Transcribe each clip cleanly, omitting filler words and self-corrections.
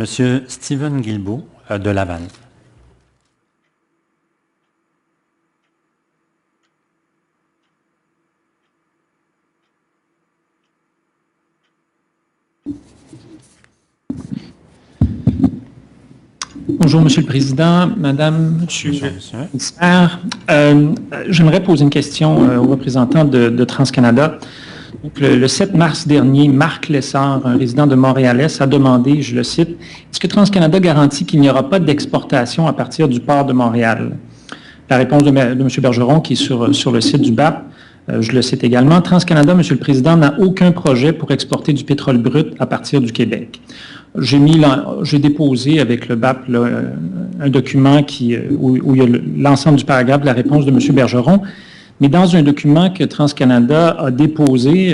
Monsieur Stephen Guilbeault de Laval. Bonjour, Monsieur le Président, Madame, Monsieur le Ministère. J'aimerais poser une question au représentant de TransCanada. Donc, le 7 mars dernier, Marc Lessard, un résident de Montréal-Est, a demandé, je le cite, « Est-ce que TransCanada garantit qu'il n'y aura pas d'exportation à partir du port de Montréal? » La réponse de M. Bergeron, qui est sur le site du BAP, je le cite également, « TransCanada, Monsieur le Président, n'a aucun projet pour exporter du pétrole brut à partir du Québec. » J'ai déposé avec le BAP un document où il y a l'ensemble du paragraphe de la réponse de M. Bergeron, mais dans un document que TransCanada a déposé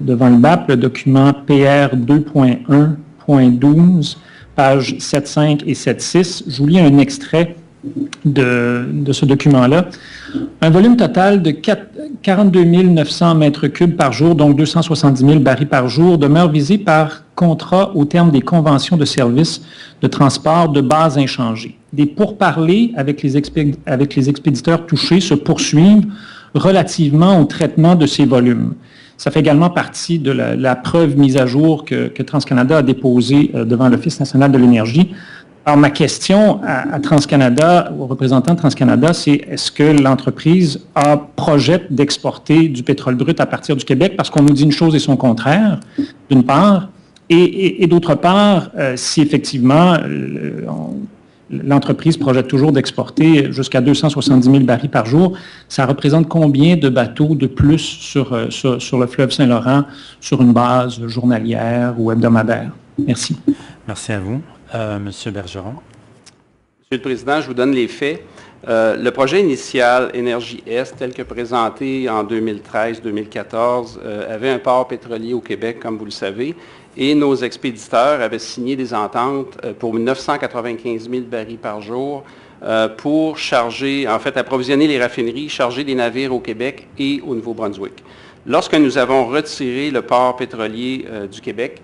devant le BAP, le document PR 2.1.12, pages 7.5 et 7.6, je vous lis un extrait de ce document-là. Un volume total de 42 900 mètres cubes par jour, donc 270 000 barils par jour, demeure visé par contrat au terme des conventions de services de transport de base inchangées. Des pourparlers avec les expéditeurs touchés se poursuivent relativement au traitement de ces volumes. Ça fait également partie de la preuve mise à jour que TransCanada a déposée devant l'Office national de l'énergie. Alors, ma question à TransCanada, aux représentants de TransCanada, c'est est-ce que l'entreprise projette d'exporter du pétrole brut à partir du Québec? Parce qu'on nous dit une chose et son contraire, d'une part, et d'autre part, si effectivement l'entreprise projette toujours d'exporter jusqu'à 270 000 barils par jour, ça représente combien de bateaux de plus sur le fleuve Saint-Laurent sur une base journalière ou hebdomadaire? Merci. Merci à vous. Monsieur Bergeron. Monsieur le Président, je vous donne les faits. Le projet initial Énergie-Est, tel que présenté en 2013-2014, avait un port pétrolier au Québec, comme vous le savez, et nos expéditeurs avaient signé des ententes pour 995 000 barils par jour pour charger, en fait, approvisionner les raffineries, charger des navires au Québec et au Nouveau-Brunswick. Lorsque nous avons retiré le port pétrolier du Québec,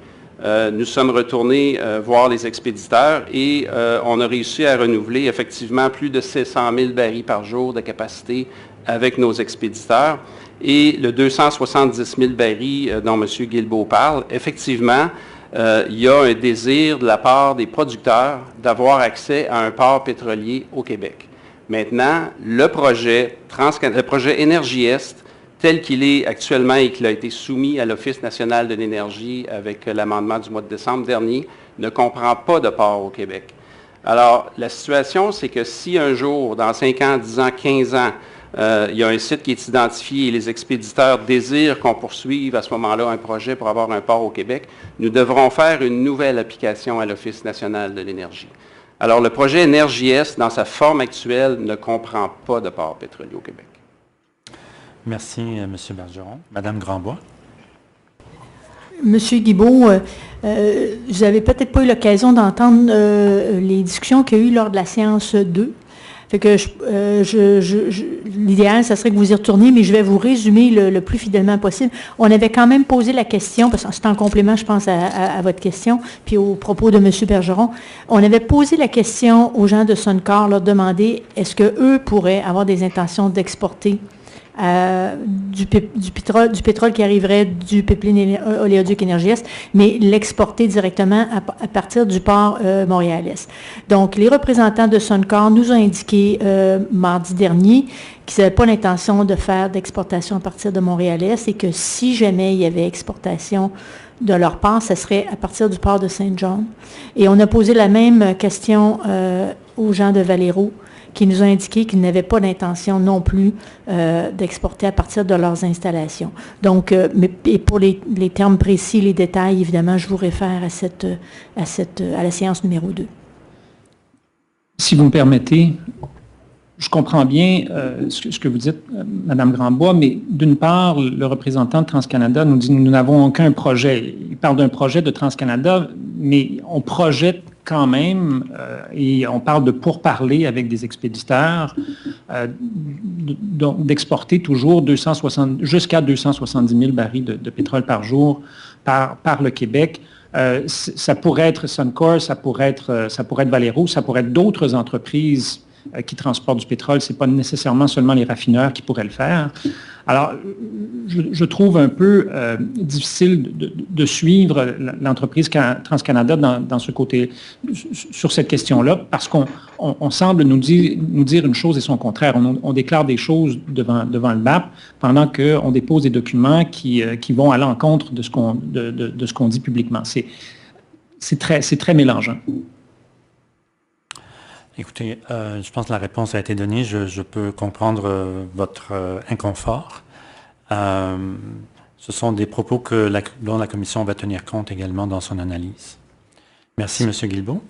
nous sommes retournés voir les expéditeurs et on a réussi à renouveler effectivement plus de 700 000 barils par jour de capacité avec nos expéditeurs. Et le 270 000 barils dont M. Guilbeault parle, effectivement, il y a un désir de la part des producteurs d'avoir accès à un port pétrolier au Québec. Maintenant, le projet Énergie-Est, tel qu'il est actuellement et qu'il a été soumis à l'Office national de l'énergie avec l'amendement du mois de décembre dernier, ne comprend pas de port au Québec. Alors, la situation, c'est que si un jour, dans 5 ans, 10 ans, 15 ans, il y a un site qui est identifié et les expéditeurs désirent qu'on poursuive à ce moment-là un projet pour avoir un port au Québec, nous devrons faire une nouvelle application à l'Office national de l'énergie. Alors, le projet Énergie-Est, dans sa forme actuelle, ne comprend pas de port pétrolier au Québec. Merci, M. Bergeron. Madame Grandbois. Monsieur Guilbeault, vous n'avez peut-être pas eu l'occasion d'entendre les discussions qu'il y a eu lors de la séance 2. Fait que l'idéal, ça serait que vous y retourniez, mais je vais vous résumer le plus fidèlement possible. On avait quand même posé la question, parce que c'est en complément, je pense, à votre question, puis aux propos de M. Bergeron. On avait posé la question aux gens de Suncor, leur demander est-ce qu'eux pourraient avoir des intentions d'exporter du pétrole qui arriverait du pipeline oléoduc Énergie-Est, mais l'exporter directement à partir du port Montréal-Est. Donc, les représentants de Suncor nous ont indiqué mardi dernier qu'ils n'avaient pas l'intention de faire d'exportation à partir de Montréal-Est et que si jamais il y avait exportation de leur part, ce serait à partir du port de Saint-John. Et on a posé la même question aux gens de Valero, qui nous ont indiqué qu'ils n'avaient pas d'intention non plus d'exporter à partir de leurs installations. Donc, et pour les termes précis, les détails, évidemment, je vous réfère à la séance numéro 2. Si vous me permettez, je comprends bien ce que vous dites, Mme Grandbois, mais d'une part, le représentant de TransCanada nous dit « nous n'avons aucun projet ». Il parle d'un projet de TransCanada, mais on projette quand même, et on parle de pourparler avec des expéditeurs, d'exporter toujours jusqu'à 270 000 barils de pétrole par jour par le Québec. Ça pourrait être Suncor, ça pourrait être Valero, ça pourrait être d'autres entreprises qui transportent du pétrole. Ce n'est pas nécessairement seulement les raffineurs qui pourraient le faire. Alors, je trouve un peu difficile de suivre l'entreprise TransCanada dans ce côté, sur cette question-là, parce qu'on semble nous dire une chose et son contraire. On déclare des choses devant le BAP pendant qu'on dépose des documents qui vont à l'encontre de ce qu'on dit publiquement. C'est très mélangeant. Écoutez, je pense que la réponse a été donnée. Je peux comprendre votre inconfort. Ce sont des propos dont la Commission va tenir compte également dans son analyse. Merci, M. Guilbeault.